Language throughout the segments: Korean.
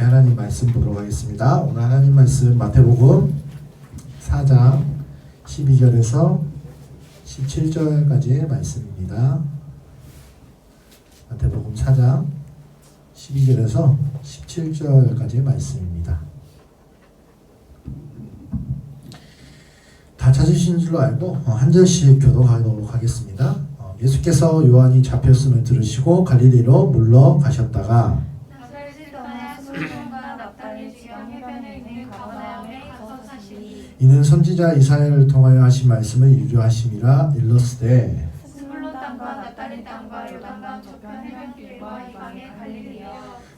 하나님 말씀 보도록 하겠습니다. 오늘 하나님 말씀 마태복음 4장 12절에서 17절까지의 말씀입니다. 마태복음 4장 12절에서 17절까지의 말씀입니다. 다 찾으신 줄로 알고 한 절씩 교독하도록 하겠습니다. 예수께서 요한이 잡혔음을 들으시고 갈릴리로 물러가셨다가 이는 선지자 이사야를 통하여 하신 말씀을 이루하심이라 일렀으되 스물론 땅과 납달리 땅과 요단강 저편 해변길과 이방의 갈릴리여.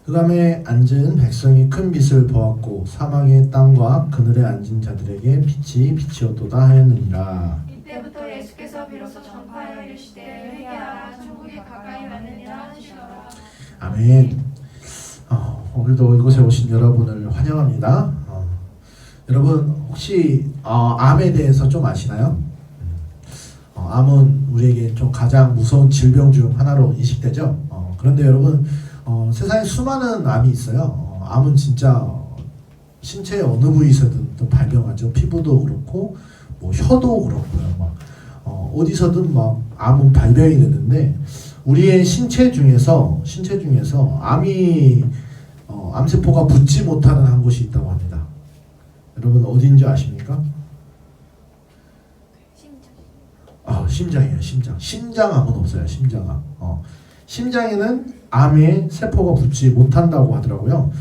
흑암에 앉은 백성이 큰 빛을 보았고 사망의 땅과 그늘에 앉은 자들에게 빛이 비치었도다 하였느니라. 이때부터 예수께서 비로소 전파하여 이르시되 회개하라 천국이 가까이 왔느니라 하시더라. 아멘. 오늘도 이곳에 오신 여러분을 환영합니다. 여러분 혹시 암에 대해서 좀 아시나요? 암은 우리에게 좀 가장 무서운 질병 중 하나로 인식되죠. 그런데 여러분 세상에 수많은 암이 있어요. 암은 진짜 신체의 어느 부위에서든 또 발병하죠. 피부도 그렇고 뭐 혀도 그렇고요. 막 어디서든 막 암은 발병이 되는데 우리의 신체 중에서 암이 암세포가 붙지 못하는 한 곳이 있다고 합니다. 여러분 어디인지 아십니까? 심장이에요. 심장암은 없어요. 심장암. 심장에는 암의 세포가 붙지 못한다고 하더라고요.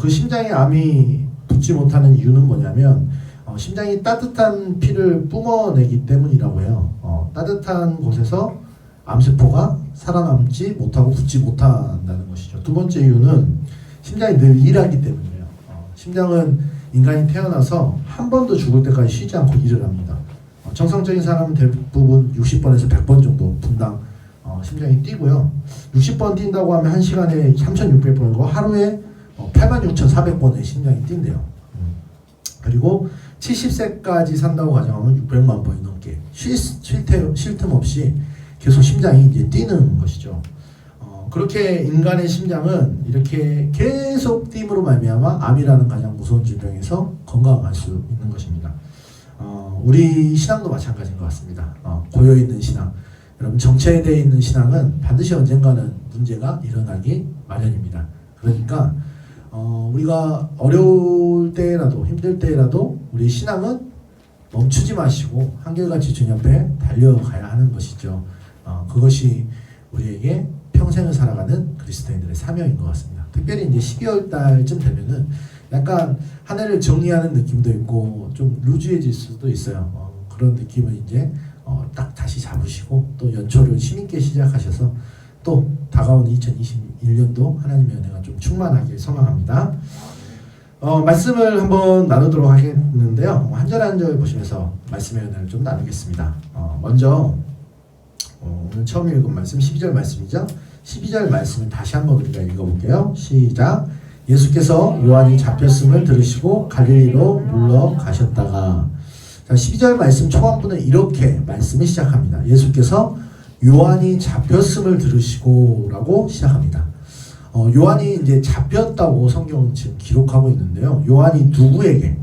그 심장에 암이 붙지 못하는 이유는 뭐냐면 심장이 따뜻한 피를 뿜어내기 때문이라고 해요. 따뜻한 곳에서 암세포가 살아남지 못하고 붙지 못한다는 것이죠. 두 번째 이유는 심장이 늘 일하기 때문이에요. 심장은 인간이 태어나서 한 번도 죽을 때까지 쉬지 않고 일을 합니다. 정상적인 사람은 대부분 60번에서 100번 정도 분당 심장이 뛰고요. 60번 뛴다고 하면 1시간에 3,600번이고 하루에 86,400번의 심장이 뛴대요. 그리고 70세까지 산다고 가정하면 600만 번이 넘게 쉴 틈 없이 계속 심장이 이제 뛰는 것이죠. 그렇게 인간의 심장은 이렇게 계속 뛴으로 말미암아 암이라는 가장 무서운 질병에서 건강할 수 있는 것입니다. 우리 신앙도 마찬가지인 것 같습니다. 고여있는 신앙, 여러분 정체되어 있는 신앙은 반드시 언젠가는 문제가 일어나기 마련입니다. 그러니까 우리가 어려울 때라도 힘들 때라도 우리 신앙은 멈추지 마시고 한결같이 주님 앞에 달려가야 하는 것이죠. 그것이 우리에게 평생을 살아가는 그리스도인들의 사명인 것 같습니다. 특별히 이제 12월 달쯤 되면은 약간 한 해를 정리하는 느낌도 있고 좀 루즈해질 수도 있어요. 그런 느낌을 이제 딱 다시 잡으시고 또 연초를 힘있게 시작하셔서 또 다가온 2021년도 하나님의 은혜가 좀 충만하길 소망합니다. 말씀을 한번 나누도록 하겠는데요. 한 절 한 절 보시면서 말씀의 은혜를 좀 나누겠습니다. 먼저 오늘 처음 읽은 말씀 12절 말씀이죠. 12절 말씀을 다시 한번 우리가 읽어볼게요. 시작. 예수께서 요한이 잡혔음을 들으시고 갈릴리로 물러가셨다가. 자, 12절 말씀 초반부는 이렇게 말씀을 시작합니다. 예수께서 요한이 잡혔음을 들으시고 라고 시작합니다. 요한이 이제 잡혔다고 성경은 지금 기록하고 있는데요. 요한이 누구에게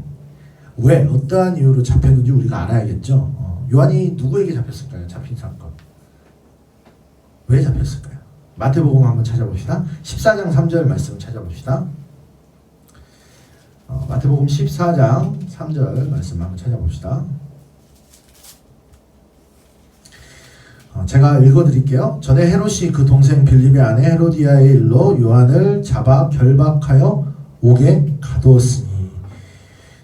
왜 어떠한 이유로 잡혔는지 우리가 알아야겠죠. 요한이 누구에게 잡혔을까요? 잡힌 사건 왜 잡혔을까요? 마태복음 한번 찾아봅시다. 14장 3절 말씀 찾아봅시다. 마태복음 14장 3절 말씀 한번 찾아봅시다. 제가 읽어드릴게요. 전에 헤롯이 그 동생 빌립의 아내 헤로디아의 일로 요한을 잡아 결박하여 옥에 가두었으니.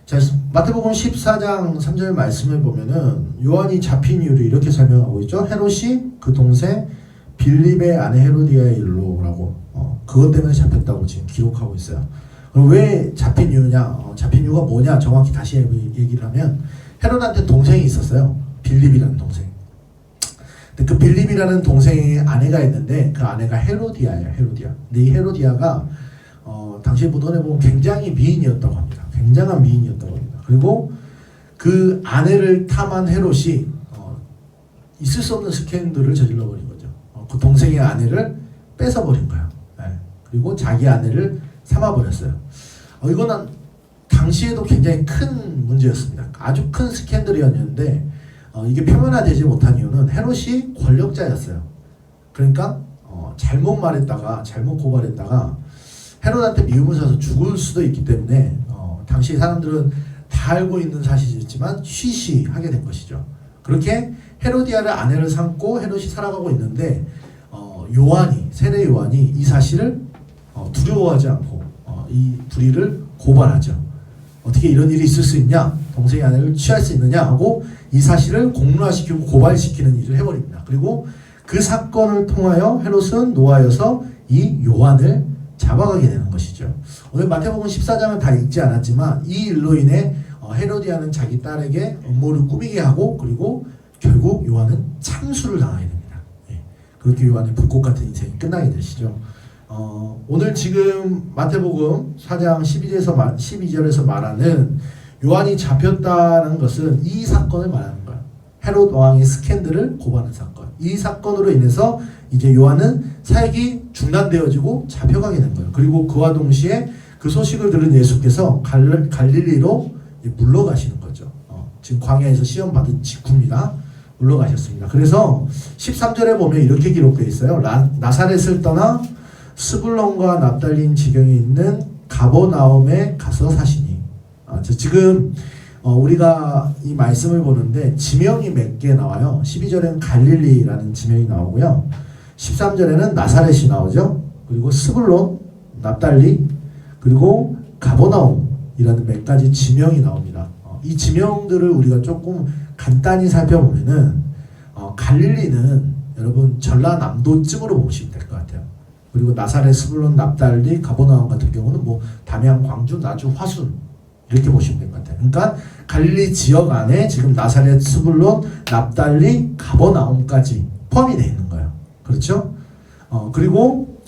자, 마태복음 14장 3절 말씀을 보면은 요한이 잡힌 이유를 이렇게 설명하고 있죠. 헤롯이 그 동생 빌립의 아내 헤로디아의 일로라고 그것 때문에 잡혔다고 지금 기록하고 있어요. 그럼 왜 잡힌 이유냐? 잡힌 이유가 뭐냐? 정확히 다시 얘기를 하면 헤롯한테 동생이 있었어요. 빌립이라는 동생. 근데 그 빌립이라는 동생의 아내가 있는데 그 아내가 헤로디아예요. 헤로디아. 근데 이 헤로디아가 당시 문헌에 보면 굉장히 미인이었다고 합니다. 굉장한 미인이었다고 합니다. 그리고 그 아내를 탐한 헤롯이 있을 수 없는 스캔들을 저질러버린 거죠. 그 동생의 아내를 뺏어버린 거예요. 네. 그리고 자기 아내를 삼아버렸어요. 이거는 당시에도 굉장히 큰 문제였습니다. 아주 큰 스캔들이었는데 이게 표면화되지 못한 이유는 헤롯이 권력자였어요. 그러니까 잘못 말했다가 잘못 고발했다가 헤롯한테 미움을 사서 죽을 수도 있기 때문에 당시 사람들은 다 알고 있는 사실이지만 쉬쉬하게 된 것이죠. 그렇게 헤로디아를 아내를 삼고 헤롯이 살아가고 있는데 요한이 세례 요한이 이 사실을 두려워하지 않고 이 불의를 고발하죠. 어떻게 이런 일이 있을 수 있냐? 동생의 아내를 취할 수 있느냐? 하고 이 사실을 공론화시키고 고발시키는 일을 해버립니다. 그리고 그 사건을 통하여 헤롯은 노하여서 이 요한을 잡아가게 되는 것이죠. 오늘 마태복음 14장은 다 읽지 않았지만 이 일로 인해 헤로디아는 자기 딸에게 음모를 꾸미게 하고 그리고 결국 요한은 참수를 당하게 됩니다. 그렇게 요한의 불꽃 같은 인생이 끝나게 되시죠. 오늘 지금 마태복음 4장 12절에서 말하는 요한이 잡혔다는 것은 이 사건을 말하는 거예요. 헤롯 왕의 스캔들을 고발하는 사건. 이 사건으로 인해서 이제 요한은 사역이 중단되어지고 잡혀가게 된 거예요. 그리고 그와 동시에 그 소식을 들은 예수께서 갈릴리로 물러가시는 거죠. 지금 광야에서 시험 받은 직후입니다. 물러가셨습니다. 그래서 13절에 보면 이렇게 기록되어 있어요. 나사렛을 떠나 스불론과 납달린 지경에 있는 가버나움에 가서 사시니. 지금 우리가 이 말씀을 보는데 지명이 몇 개 나와요. 12절에는 갈릴리라는 지명이 나오고요. 13절에는 나사렛이 나오죠. 그리고 스불론, 납달리, 그리고 가버나움이라는 몇 가지 지명이 나옵니다. 이 지명들을 우리가 조금 간단히 살펴보면은 갈릴리는 여러분 전라남도쯤으로 보시면 될 것 같아요. 그리고 나사렛, 스불론, 납달리, 가버나움 같은 경우는 뭐 담양, 광주, 나주, 화순 이렇게 보시면 될 것 같아요. 그러니까 갈릴리 지역 안에 지금 나사렛, 스불론, 납달리, 가버나움까지 포함이 되어 있는 거예요. 그렇죠? 그리고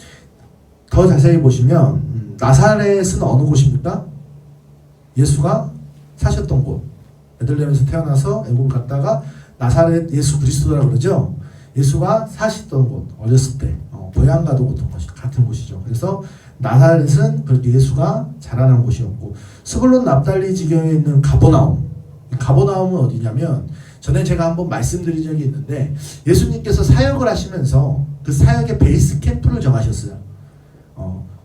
더 자세히 보시면 나사렛은 어느 곳입니까? 예수가 사셨던 곳. 베들레헴에서 태어나서 애굽 갔다가 나사렛 예수 그리스도라고 그러죠. 예수가 사셨던 곳, 어렸을 때 고향과도 같은 곳이죠. 그래서 나사렛은 그렇게 예수가 자라난 곳이었고, 스불론 납달리 지경에 있는 가버나움. 가버나움은 어디냐면 전에 제가 한번 말씀드린 적이 있는데 예수님께서 사역을 하시면서 그 사역의 베이스 캠프를 정하셨어요.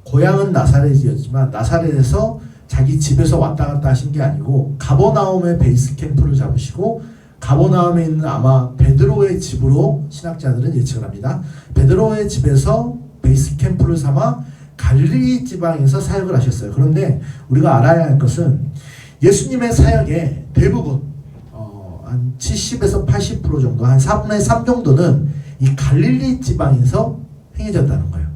고향은 나사렛이었지만 나사렛에서 자기 집에서 왔다 갔다 하신 게 아니고 가버나움의 베이스 캠프를 잡으시고 가버나움에 있는 아마 베드로의 집으로 신학자들은 예측을 합니다. 베드로의 집에서 베이스 캠프를 삼아 갈릴리 지방에서 사역을 하셨어요. 그런데 우리가 알아야 할 것은 예수님의 사역의 대부분 한 70에서 80% 정도, 한 4분의 3 정도는 이 갈릴리 지방에서 행해졌다는 거예요.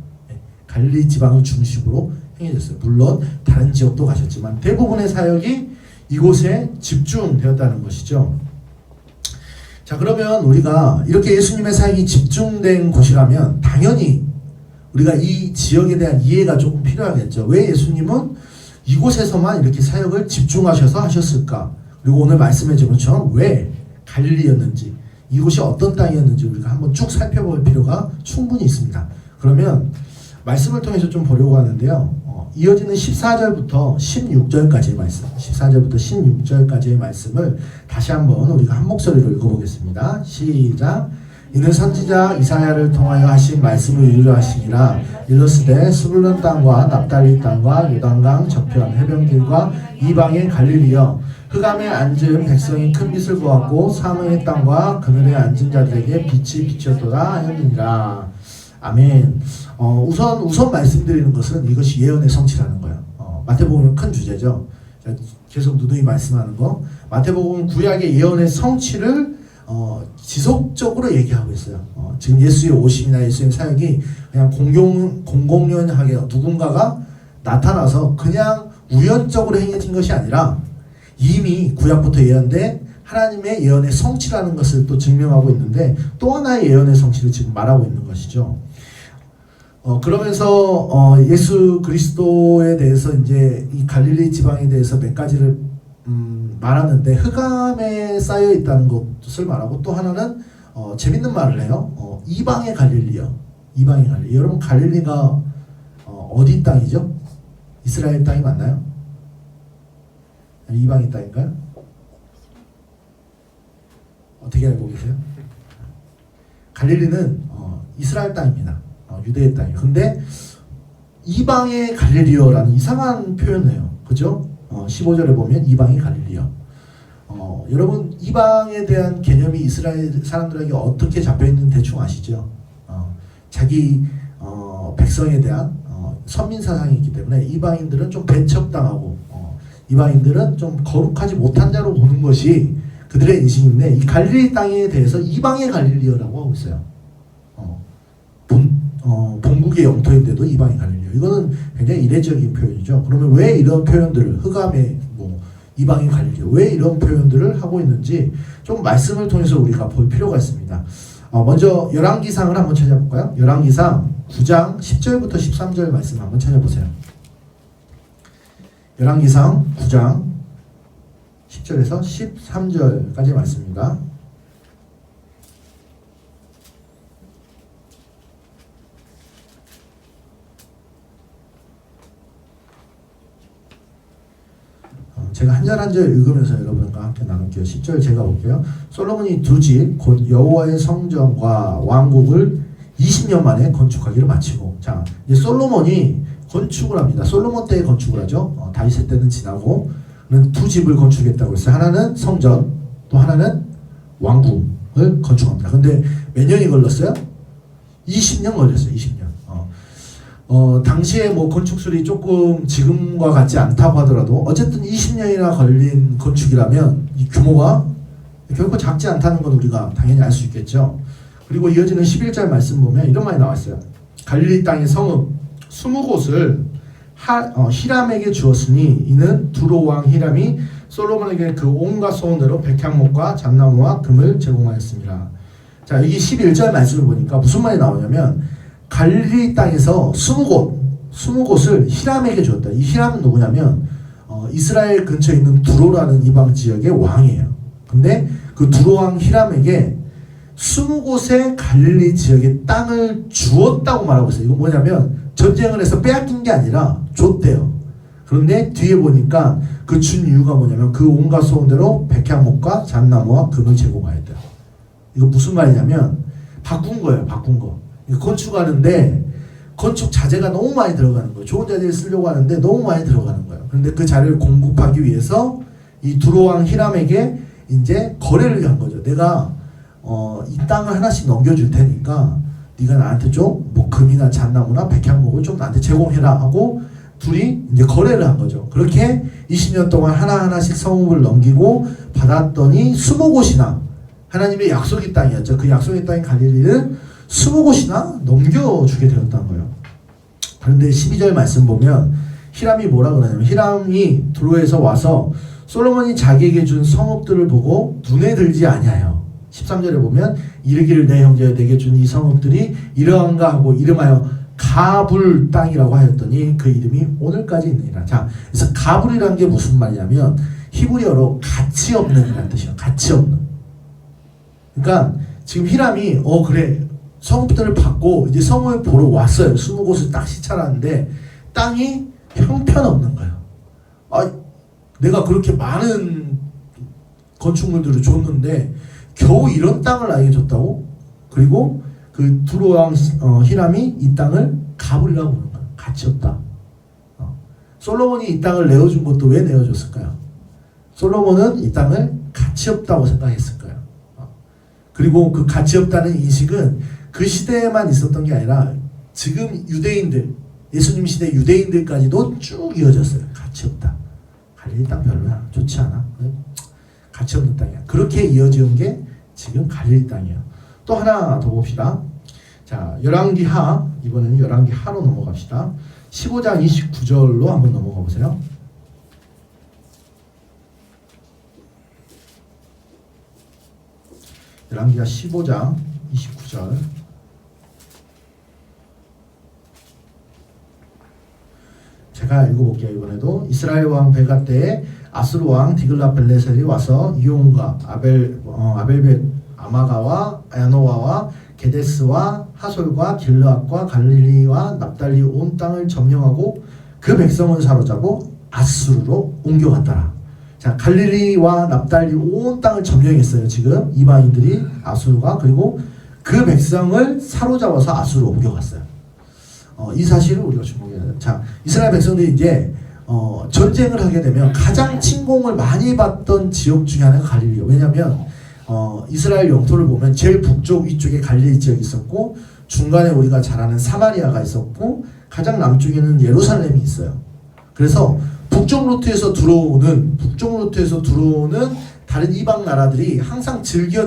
갈릴리 지방을 중심으로 행해졌어요. 물론 다른 지역도 가셨지만 대부분의 사역이 이곳에 집중되었다는 것이죠. 자, 그러면 우리가 이렇게 예수님의 사역이 집중된 곳이라면 당연히 우리가 이 지역에 대한 이해가 조금 필요하겠죠. 왜 예수님은 이곳에서만 이렇게 사역을 집중하셔서 하셨을까? 그리고 오늘 말씀해 준 것처럼 왜 갈릴리였는지, 이곳이 어떤 땅이었는지 우리가 한번 쭉 살펴볼 필요가 충분히 있습니다. 그러면 말씀을 통해서 좀 보려고 하는데요. 이어지는 14절부터 16절까지의 말씀, 14절부터 16절까지의 말씀을 다시 한번 우리가 한 목소리로 읽어보겠습니다. 시작. 이는 선지자 이사야를 통하여 하신 말씀을 이루려 하시니라. 이르시되 스불론 땅과 납달리 땅과 요단강 저편 해변길과 이방의 갈릴리여, 흑암에 앉은 백성이 큰 빛을 보았고 사망의 땅과 그늘에 앉은 자들에게 빛이 비쳤도다 하였느니라. 아멘. 우선 말씀드리는 것은 이것이 예언의 성취라는 거예요. 마태복음은 큰 주제죠. 계속 누누이 말씀하는 거. 마태복음은 구약의 예언의 성취를 지속적으로 얘기하고 있어요. 지금 예수의 오심이나 예수의 사역이 그냥 공공연하게 누군가가 나타나서 그냥 우연적으로 행해진 것이 아니라 이미 구약부터 예언된 하나님의 예언의 성취라는 것을 또 증명하고 있는데, 또 하나의 예언의 성취를 지금 말하고 있는 것이죠. 그러면서 예수 그리스도에 대해서 이제 이 갈릴리 지방에 대해서 몇 가지를 말하는데, 흑암에 쌓여 있다는 것을 말하고, 또 하나는 재밌는 말을 해요. 이방의 갈릴리요. 이방의 갈릴리. 여러분 갈릴리가 어디 땅이죠? 이스라엘 땅이 맞나요? 아니, 이방인 땅인가요? 어떻게 알고 계세요? 갈릴리는 이스라엘 땅입니다. 유대의 땅이에요. 근데 이방의 갈릴리어라는 이상한 표현을 해요. 그죠? 15절에 보면 이방의 갈릴리어. 여러분 이방에 대한 개념이 이스라엘 사람들에게 어떻게 잡혀있는 대충 아시죠? 자기 백성에 대한 선민 사상이 있기 때문에 이방인들은 좀 배척당하고 이방인들은 좀 거룩하지 못한 자로 보는 것이 그들의 인식인데, 이 갈릴리 땅에 대해서 이방의 갈릴리어라고 하고 있어요. 본국의 영토인데도 이방의 갈릴리어. 이거는 굉장히 이례적인 표현이죠. 그러면 왜 이런 표현들을 흑암의 이방의 갈릴리오, 왜 이런 표현들을 하고 있는지 좀 말씀을 통해서 우리가 볼 필요가 있습니다. 먼저 열왕기상을 한번 찾아볼까요? 열왕기상 9장 10절부터 13절 말씀 한번 찾아보세요. 열왕기상 9장 10절에서 13절까지 말씀입니다. 제가 한 절 한 절 읽으면서 여러분과 함께 나눌게요. 10절 제가 볼게요. 솔로몬이 두 집 곧 여호와의 성전과 왕국을 20년 만에 건축하기를 마치고, 자 이제 솔로몬이 건축을 합니다. 솔로몬 때 건축을 하죠. 다윗의 때는 지나고 두 집을 건축했다고 했어요. 하나는 성전, 또 하나는 왕궁을 건축합니다. 근데 몇 년이 걸렸어요? 20년 걸렸어요. 20년. 당시에 뭐 건축술이 조금 지금과 같지 않다고 하더라도 어쨌든 20년이나 걸린 건축이라면 이 규모가 결코 작지 않다는 건 우리가 당연히 알 수 있겠죠. 그리고 이어지는 11절 말씀 보면 이런 말이 나왔어요. 갈릴리 땅의 성읍 20곳을 히람에게 주었으니 이는 두로 왕 히람이 솔로몬에게 그 온갖 소원대로 백향목과 잣나무와 금을 제공하였습니다. 자, 여기 11절 말씀을 보니까 무슨 말이 나오냐면 갈릴리 땅에서 20곳을 히람에게 줬다. 이 히람은 누구냐면 이스라엘 근처에 있는 두로라는 이방 지역의 왕이에요. 근데 그 두로 왕 히람에게 20곳의 갈릴리 지역의 땅을 주었다고 말하고 있어요. 이거 뭐냐면 전쟁을 해서 빼앗긴 게 아니라 줬대요. 그런데 뒤에 보니까 그 준 이유가 뭐냐면 그 온갖 소원대로 백향목과 잣나무와 금을 제공하였다. 이거 무슨 말이냐면 바꾼 거예요. 바꾼 거. 건축하는데 건축 자재가 너무 많이 들어가는 거예요. 좋은 자재를 쓰려고 하는데 너무 많이 들어가는 거예요. 그런데 그 자료를 공급하기 위해서 이 두로왕 히람에게 이제 거래를 한 거죠. 내가 이 땅을 하나씩 넘겨줄 테니까 네가 나한테 좀 뭐 금이나 잣나무나 백향목을 좀 나한테 제공해라 하고 둘이 이제 거래를 한 거죠. 그렇게 20년 동안 하나하나씩 성읍을 넘기고 받았더니 20곳이나 하나님의 약속의 땅이었죠. 그 약속의 땅인 갈릴리를 20곳이나 넘겨주게 되었다는 거예요. 그런데 12절 말씀 보면 히람이 뭐라 그러냐면 히람이 두로에서 와서 솔로몬이 자기에게 준 성읍들을 보고 눈에 들지 아니하여 13절에 보면 이르기를 내 형제여 내게 준 이 성읍들이 이러한가 하고 이름하여 가불 땅이라고 하였더니 그 이름이 오늘까지 있느니라. 자, 그래서 가불이라는 게 무슨 말이냐면 히브리어로 가치 없는 이라는 뜻이에요. 가치 없는. 그러니까 지금 히람이 그래 성읍들을 받고 이제 성을 보러 왔어요. 20곳을 딱 시찰하는데 땅이 형편없는 거예요. 내가 그렇게 많은 건축물들을 줬는데 겨우 이런 땅을 나에게 줬다고? 그리고 그 두로왕 히람이 이 땅을 가불이라고 부르는 거예요. 가치 없다. 솔로몬이 이 땅을 내어준 것도 왜 내어줬을까요? 솔로몬은 이 땅을 가치 없다고 생각했을 거예요. 그리고 그 가치 없다는 인식은 그 시대에만 있었던 게 아니라 지금 유대인들, 예수님 시대 유대인들까지도 쭉 이어졌어요. 가치 없다. 갈릴리 땅 별로야. 좋지 않아. 가치 없는 땅이야. 그렇게 이어지는 게 지금 갈릴리 땅이에요. 또 하나 더 봅시다. 자, 열왕기 하, 이번에는 열왕기 하로 넘어갑시다. 15장 29절로 한번 넘어가 보세요. 열왕기하 15장 29절. 제가 읽어볼게요. 이번에도 이스라엘 왕 베가 때에 아수르 왕 디글라벨레셀이 와서 이온과 아벨벳 아마가와 야노아와 게데스와 하솔과 길르앗과 갈릴리와 납달리 온 땅을 점령하고 그 백성을 사로잡고 아수르로 옮겨갔더라. 자, 갈릴리와 납달리 온 땅을 점령했어요. 지금 이방인들이 아수르가. 그리고 그 백성을 사로잡아서 아수르로 옮겨갔어요. 이 사실을 우리가 주목해야 돼요. 자, 이스라엘 백성들이 이제 전쟁을 하게 되면 가장 침공을 많이 받던 지역 중에 하나가 갈릴리예요. 왜냐하면 이스라엘 영토를 보면 제일 북쪽 위쪽에 갈릴리 지역이 있었고, 중간에 우리가 잘 아는 사마리아가 있었고, 가장 남쪽에는 예루살렘이 있어요. 그래서 북쪽 루트에서 들어오는 다른 이방 나라들이 항상 즐겨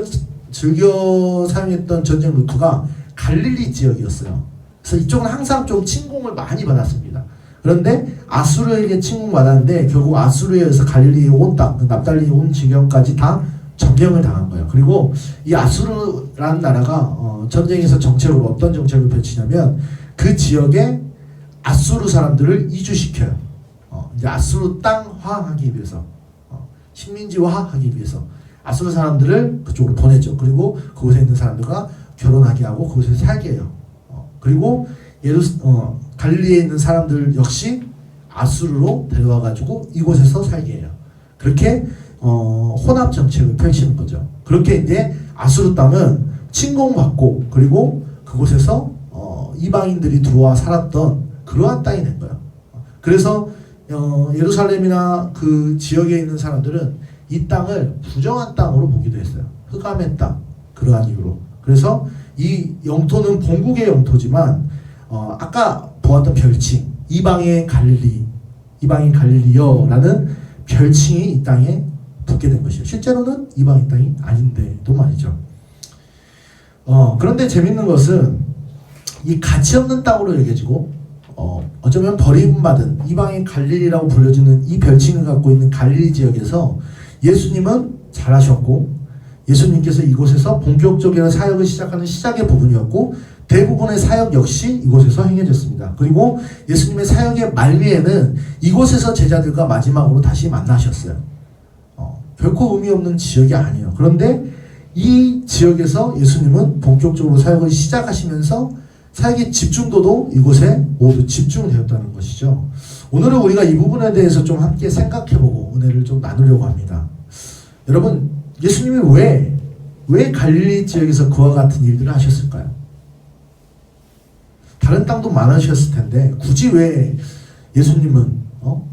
사용했던 전쟁 루트가 갈릴리 지역이었어요. 그래서 이쪽은 항상 좀 침공을 많이 받았습니다. 그런데 아수르에게 침공받았는데 결국 아수르에 의해서 갈릴리 온 땅, 납달리 온 지경까지 다 점령을 당한 거예요. 그리고 이 아수르라는 나라가 전쟁에서 정책으로 어떤 정책을 펼치냐면 그 지역에 아수르 사람들을 이주시켜요. 이제 아수르 땅화하기 위해서, 식민지화하기 위해서 아수르 사람들을 그쪽으로 보내죠. 그리고 그곳에 있는 사람들과 결혼하게 하고 그곳에 살게 해요. 그리고 갈릴리에 있는 사람들 역시 아수르로 데려와가지고 이곳에서 살게 해요. 그렇게 혼합 정책을 펼치는 거죠. 그렇게 이제 아수르 땅은 침공받고 그리고 그곳에서 이방인들이 들어와 살았던 그러한 땅이 된 거예요. 그래서 예루살렘이나 그 지역에 있는 사람들은 이 땅을 부정한 땅으로 보기도 했어요. 흑암의 땅, 그러한 이유로. 그래서 이 영토는 본국의 영토지만 아까 보았던 별칭, 이방의 갈릴리여라는 별칭이 이 땅에 붙게 된 것이에요. 실제로는 이방의 땅이 아닌데도 말이죠. 그런데 재밌는 것은 이 가치 없는 땅으로 여겨지고 어쩌면 버림받은 이방의 갈릴리라고 불려지는 이 별칭을 갖고 있는 갈릴리 지역에서 예수님은 잘하셨고, 예수님께서 이곳에서 본격적인 사역을 시작하는 시작의 부분이었고, 대부분의 사역 역시 이곳에서 행해졌습니다. 그리고 예수님의 사역의 말미에는 이곳에서 제자들과 마지막으로 다시 만나셨어요. 결코 의미 없는 지역이 아니에요. 그런데 이 지역에서 예수님은 본격적으로 사역을 시작하시면서 사역의 집중도도 이곳에 모두 집중되었다는 것이죠. 오늘은 우리가 이 부분에 대해서 좀 함께 생각해보고 은혜를 좀 나누려고 합니다. 여러분, 예수님이 왜 갈릴리 지역에서 그와 같은 일들을 하셨을까요? 다른 땅도 많으셨을 텐데 굳이 왜 예수님은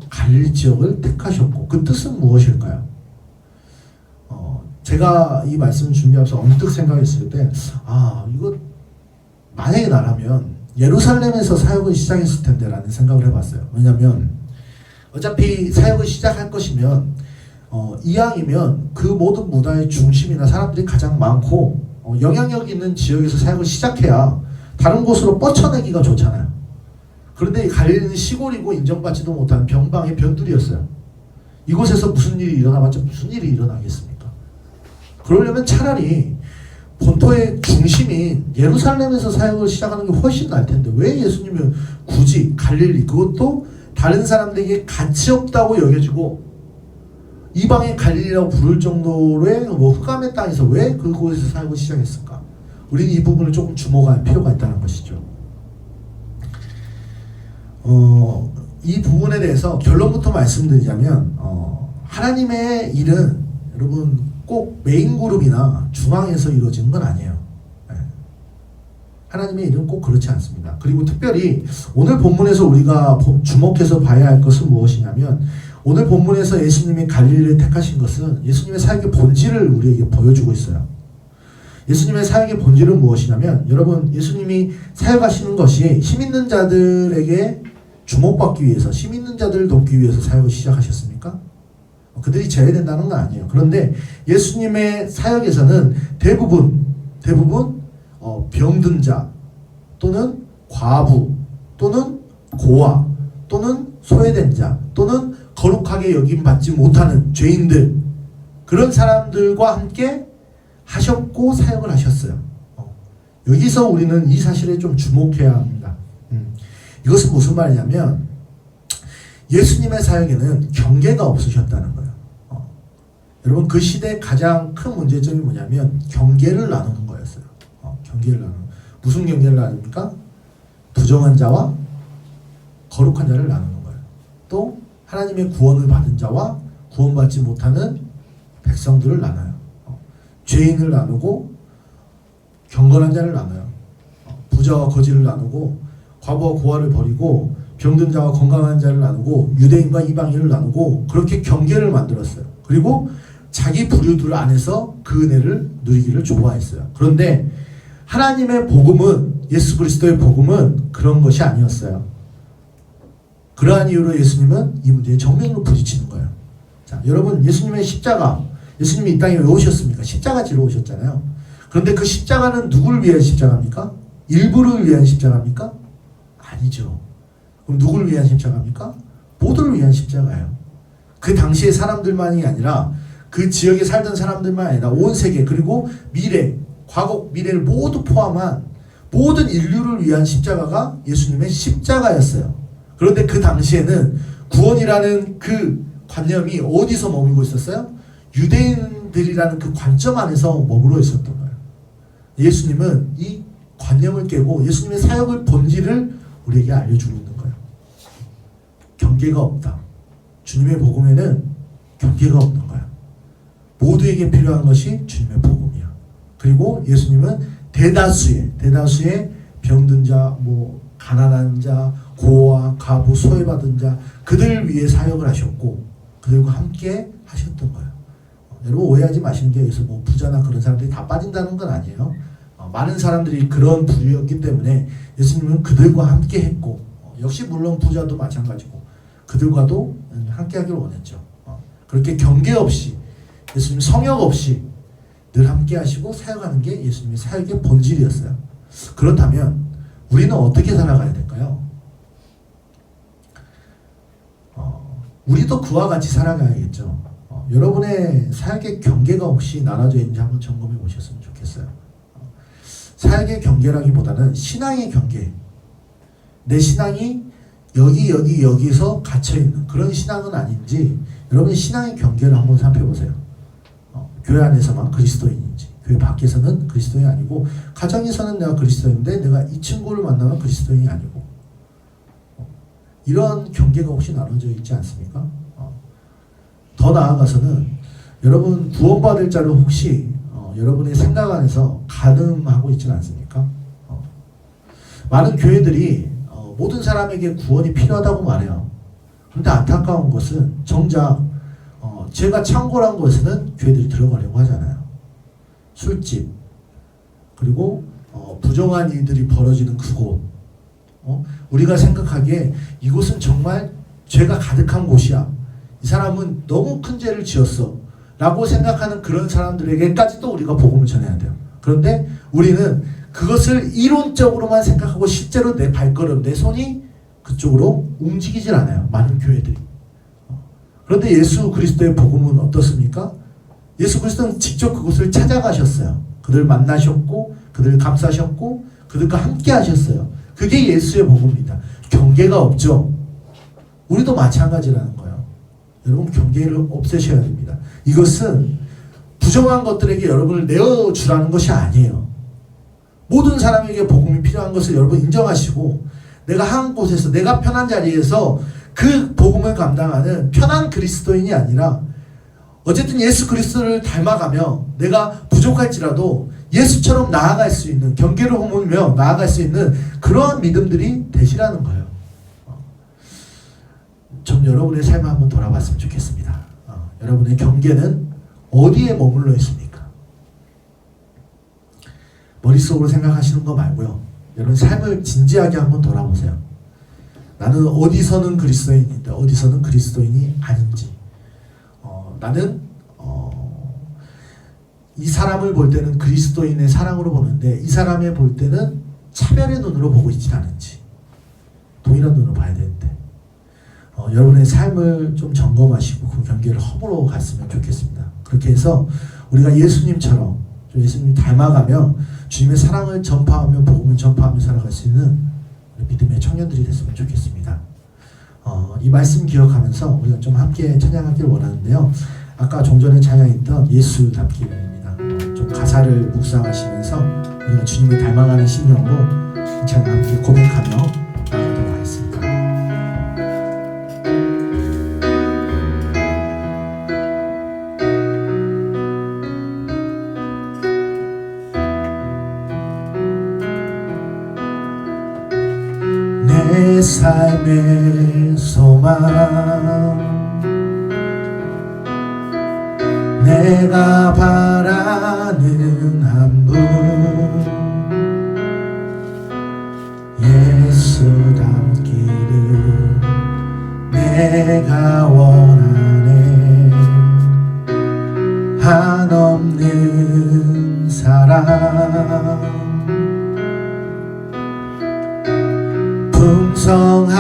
갈릴리 지역을 택하셨고 그 뜻은 무엇일까요? 제가 이 말씀을 준비하면서 언뜻 생각했을 때 이거 만약에 나라면 예루살렘에서 사역을 시작했을 텐데 라는 생각을 해봤어요. 왜냐하면 어차피 사역을 시작할 것이면 이왕이면 그 모든 문화의 중심이나 사람들이 가장 많고 영향력 있는 지역에서 사역을 시작해야 다른 곳으로 뻗쳐내기가 좋잖아요. 그런데 갈릴리는 시골이고 인정받지도 못하는 병방의 변두리였어요. 이곳에서 무슨 일이 일어나봤자 무슨 일이 일어나겠습니까? 그러려면 차라리 본토의 중심인 예루살렘에서 사역을 시작하는 게 훨씬 나을 텐데 왜 예수님이 굳이 갈릴리, 그것도 다른 사람들에게 가치 없다고 여겨지고 이방의 갈릴리라고 부를 정도의 흑암의 땅에서 왜 그곳에서 사역을 시작했을까? 우리는 이 부분을 조금 주목할 필요가 있다는 것이죠. 이 부분에 대해서 결론부터 말씀드리자면 하나님의 일은 여러분 꼭 메인 그룹이나 중앙에서 이루어지는 건 아니에요. 하나님의 일은 꼭 그렇지 않습니다. 그리고 특별히 오늘 본문에서 우리가 주목해서 봐야 할 것은 무엇이냐면 오늘 본문에서 예수님이 갈릴리를 택하신 것은 예수님의 사역의 본질을 우리에게 보여주고 있어요. 예수님의 사역의 본질은 무엇이냐면 여러분, 예수님이 사역하시는 것이 힘 있는 자들에게 주목받기 위해서, 힘 있는 자들을 돕기 위해서 사역을 시작하셨습니까? 그들이 제외된다는 건 아니에요. 그런데 예수님의 사역에서는 대부분 병든 자 또는 과부 또는 고아 또는 소외된 자 또는 거룩하게 여김받지 못하는 죄인들, 그런 사람들과 함께 하셨고 사역을 하셨어요. 여기서 우리는 이 사실에 좀 주목해야 합니다. 이것은 무슨 말이냐면 예수님의 사역에는 경계가 없으셨다는 거예요. 여러분, 그 시대의 가장 큰 문제점이 뭐냐면 경계를 나누는 거였어요. 경계를 나누는. 무슨 경계를 나눕니까? 부정한 자와 거룩한 자를 나누는 거예요. 또 하나님의 구원을 받은 자와 구원받지 못하는 백성들을 나눠요. 죄인을 나누고 경건한 자를 나눠요. 부자와 거지를 나누고 과부와 고아를 버리고 병든 자와 건강한 자를 나누고 유대인과 이방인을 나누고 그렇게 경계를 만들었어요. 그리고 자기 부류들 안에서 그 은혜를 누리기를 좋아했어요. 그런데 하나님의 복음은, 예수 그리스도의 복음은 그런 것이 아니었어요. 그러한 이유로 예수님은 이 문제에 정면으로 부딪히는 거예요. 자, 여러분, 예수님의 십자가, 예수님이 이 땅에 왜 오셨습니까? 십자가 지러 오셨잖아요. 그런데 그 십자가는 누구를 위한 십자가입니까? 일부를 위한 십자가입니까? 아니죠. 그럼 누구를 위한 십자가입니까? 모두를 위한 십자가예요. 그 당시의 사람들만이 아니라 그 지역에 살던 사람들만 아니라 온 세계, 그리고 미래, 과거, 미래를 모두 포함한 모든 인류를 위한 십자가가 예수님의 십자가였어요. 그런데 그 당시에는 구원이라는 그 관념이 어디서 머물고 있었어요? 유대인들이라는 그 관점 안에서 머물러 있었던 거예요. 예수님은 이 관념을 깨고 예수님의 사역의 본질을 우리에게 알려주고 있는 거예요. 경계가 없다. 주님의 복음에는 경계가 없는 거야. 모두에게 필요한 것이 주님의 복음이야. 그리고 예수님은 대다수의 병든 자, 가난한 자, 고아, 과부, 소외받은 자, 그들을 위해 사역을 하셨고 그들과 함께 하셨던 거예요. 여러분 오해하지 마시는 게 여기서 부자나 그런 사람들이 다 빠진다는 건 아니에요. 많은 사람들이 그런 부류였기 때문에 예수님은 그들과 함께 했고 역시 물론 부자도 마찬가지고 그들과도 함께 하기를 원했죠. 그렇게 경계 없이 예수님 성역 없이 늘 함께 하시고 사역하는 게 예수님의 사역의 본질이었어요. 그렇다면 우리는 어떻게 살아가야 될까요? 우리도 그와 같이 살아가야겠죠. 여러분의 사역의 경계가 혹시 나눠져 있는지 한번 점검해 보셨으면 좋겠어요. 사역의 경계라기보다는 신앙의 경계. 내 신앙이 여기서 갇혀있는 그런 신앙은 아닌지 여러분의 신앙의 경계를 한번 살펴보세요. 교회 안에서만 그리스도인인지 교회 밖에서는 그리스도인이 아니고 가정에서는 내가 그리스도인인데 내가 이 친구를 만나면 그리스도인이 아니고 이런 경계가 혹시 나눠져 있지 않습니까? 더 나아가서는 여러분 구원받을 자를 혹시 여러분의 생각 안에서 가늠하고 있지는 않습니까? 많은 교회들이 모든 사람에게 구원이 필요하다고 말해요. 그런데 안타까운 것은 정작 제가 창궐한 곳에는 교회들이 들어가려고 하잖아요. 술집, 그리고 부정한 일들이 벌어지는 그곳, 우리가 생각하기에 이곳은 정말 죄가 가득한 곳이야. 이 사람은 너무 큰 죄를 지었어 라고 생각하는 그런 사람들에게까지도 우리가 복음을 전해야 돼요. 그런데 우리는 그것을 이론적으로만 생각하고 실제로 내 발걸음, 내 손이 그쪽으로 움직이질 않아요. 많은 교회들이. 그런데 예수 그리스도의 복음은 어떻습니까? 예수 그리스도는 직접 그곳을 찾아가셨어요. 그들을 만나셨고 그들을 감싸셨고 그들과 함께 하셨어요. 그게 예수의 복음입니다. 경계가 없죠. 우리도 마찬가지라는 거예요. 여러분 경계를 없애셔야 됩니다. 이것은 부정한 것들에게 여러분을 내어주라는 것이 아니에요. 모든 사람에게 복음이 필요한 것을 여러분 인정하시고 내가 한 곳에서 내가 편한 자리에서 그 복음을 감당하는 편한 그리스도인이 아니라 어쨌든 예수 그리스도를 닮아가며 내가 부족할지라도 예수처럼 나아갈 수 있는 경계를 허물며 나아갈 수 있는 그러한 믿음들이 되시라는 거예요. 좀 여러분의 삶을 한번 돌아봤으면 좋겠습니다. 여러분의 경계는 어디에 머물러 있습니까? 머릿속으로 생각하시는 거 말고요. 여러분 삶을 진지하게 한번 돌아보세요. 나는 어디서는 그리스도인인데 어디서는 그리스도인이 아닌지. 나는 이 사람을 볼 때는 그리스도인의 사랑으로 보는데 이 사람을 볼 때는 차별의 눈으로 보고 있지 않은지. 동일한 눈으로 봐야 되는데 여러분의 삶을 좀 점검하시고 그 경계를 허물어 갔으면 좋겠습니다. 그렇게 해서 우리가 예수님처럼 좀 예수님 닮아가며 주님의 사랑을 전파하며 복음을 전파하며 살아갈 수 있는 믿음의 청년들이 됐으면 좋겠습니다. 이 말씀 기억하면서 우리가 좀 함께 찬양하길 원하는데요. 아까 종전에 찬양했던 예수 닮기입니다. 좀 가사를 묵상하시면서 우리가 주님을 닮아가는 심령으로 이 찬양 함께 고백하며 나가도록 하겠습니다. 삶의 소망 내가 바라는 한 분 예수 닮기를 내가 원하네 한없는 사랑 풍성한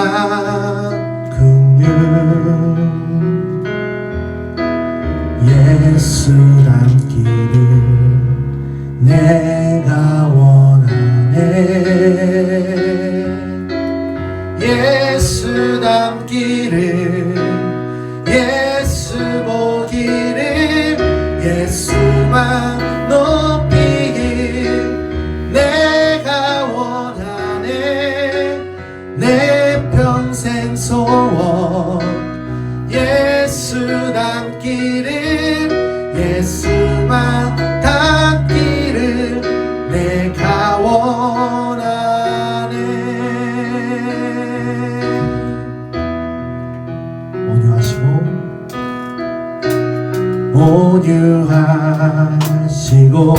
긍휼 예수 닮기를 내가 원하네 예수 닮기를 예수 보기를 예수만 높이길 내가 원하네 내 평생 소원 예수 닮기를 예수만 닮기를 내가 원하네 온유하시고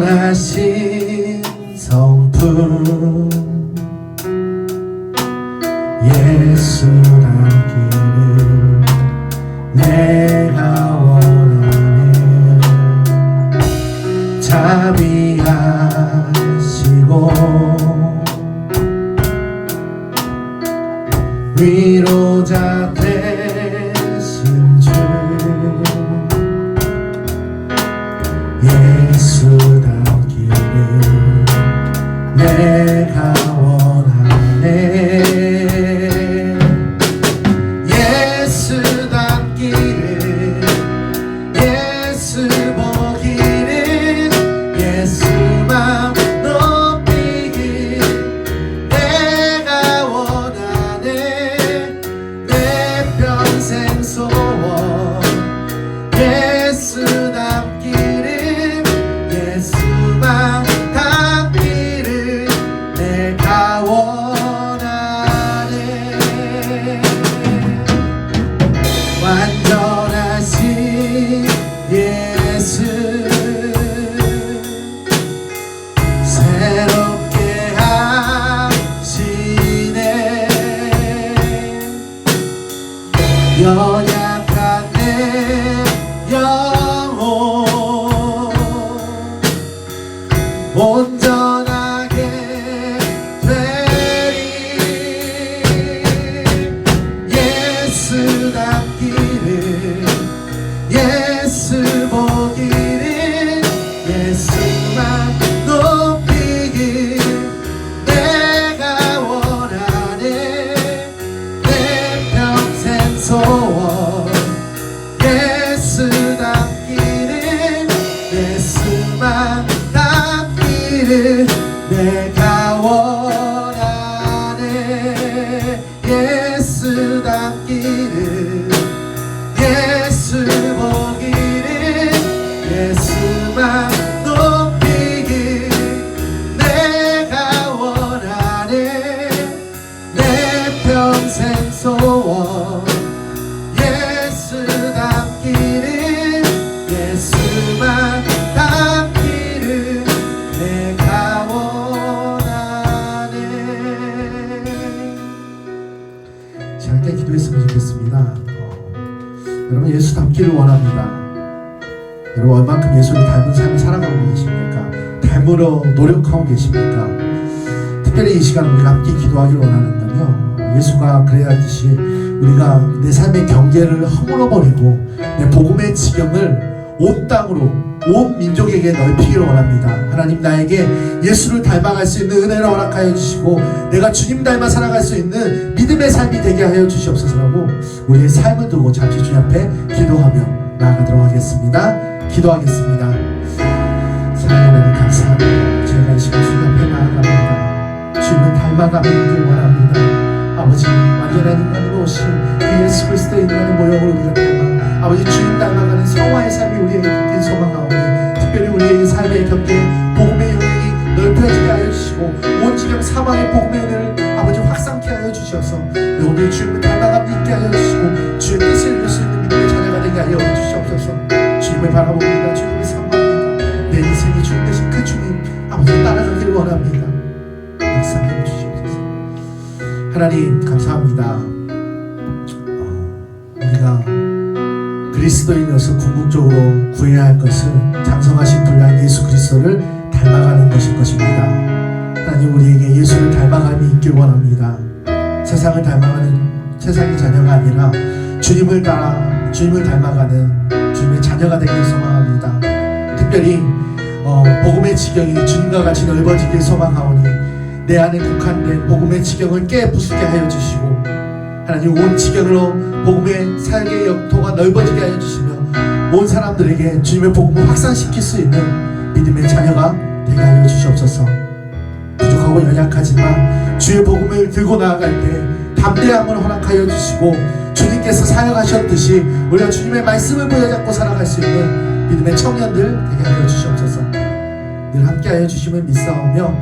겸손하신 성품 예수 닮기를 내가 원하네 자비하시고 위로자 되신 주 예수 닮기를 내가 원하네 예수 닮기를 예수 보기를 예수만 높이길 내가 원하네 내 평생 소원 예수 닮기를 예수만 닮기를 내가 원하네 완전하신 예수 새롭게 하시네 연약한 내 영혼 온전하게 되리 예수 닮기를 예수 보기를 예수만 높이길 내가 원하네 내 평생 소원 예수 닮기를 예수만 닮기를 내가 원하네 예수 닮기를 예수 보기를 예수만 높이길 내가 원하네 내 평생 소원 예수 닮기를 예수만 닮기를 내가 원하네 자, 함께 기도했으면 좋겠습니다. 여러분 예수 닮기를 원합니다. 여러분 얼만큼 예수를 닮은 삶을 살아가고 계십니까? 닮으러 노력하고 계십니까? 특별히 이 시간 우리가 함께 기도하기를 원하는 건요 예수가 그래야 하듯이 우리가 내 삶의 경계를 허물어버리고 내 복음의 지경을 온 땅으로 온 민족에게 넓히기를 원합니다. 하나님 나에게 예수를 닮아갈 수 있는 은혜를 허락하여 주시고 내가 주님 닮아 살아갈 수 있는 믿음의 삶이 되게 하여 주시옵소서라고 우리의 삶을 두고 잠시 주님 앞에 기도하며 나아가도록 하겠습니다. 기도하겠습니다. 사랑하는 하나님 감사합니다. 제가 이 시간 주님 앞에 나아갑니다. 주님을 닮아가기를 원합니다. 아버지 완전한 인간으로 오신 그 예수 그리스도의 인간의 모형으로 우리가 닮아 아버지 주님 닮아가는 성화의 삶이 우리에게 깃든 소망하오니 특별히 우리의 삶의 경계 복음의 영역이 넓혀 있게 하여 주셔서 오늘 주님을 닮아감이 있게 하여 주시고 주의 뜻을 이룰 수 있는 믿음의 자녀가 되게 하여 주시옵소서. 주님을 바라봅니다. 주님을 사모합니다. 내 인생이 주님 되신 그 주님 아버지 따라가길 원합니다. 역사하여 주시옵소서. 하나님 감사합니다. 우리가 그리스도인으로서 궁극적으로 구해야 할 것은 장성하신 분량 예수 그리스도를 닮아가는 것일 것입니다. 하나님 우리에게 예수를 닮아감이 있길 원합니다. 세상을 닮아가는 세상의 자녀가 아니라 주님을 따라 주님을 닮아가는 주님의 자녀가 되길 소망합니다. 특별히 복음의 지경이 주님과 같이 넓어지길 소망하오니 내 안에 국한된 복음의 지경을 깨부수게 하여 주시고 하나님 온 지경으로 복음의 살개의 영토가 넓어지게 하여 주시며 온 사람들에게 주님의 복음을 확산시킬 수 있는 믿음의 자녀가 되게 하여 주시옵소서. 부족하고 연약하지만 주의 복음을 들고 나아갈 때 담대함을 허락하여 주시고 주님께서 사역하셨듯이 우리가 주님의 말씀을 부여잡고 살아갈 수 있는 믿음의 청년들 되게 하여 주시옵소서. 늘 함께 하여 주심을 믿사오며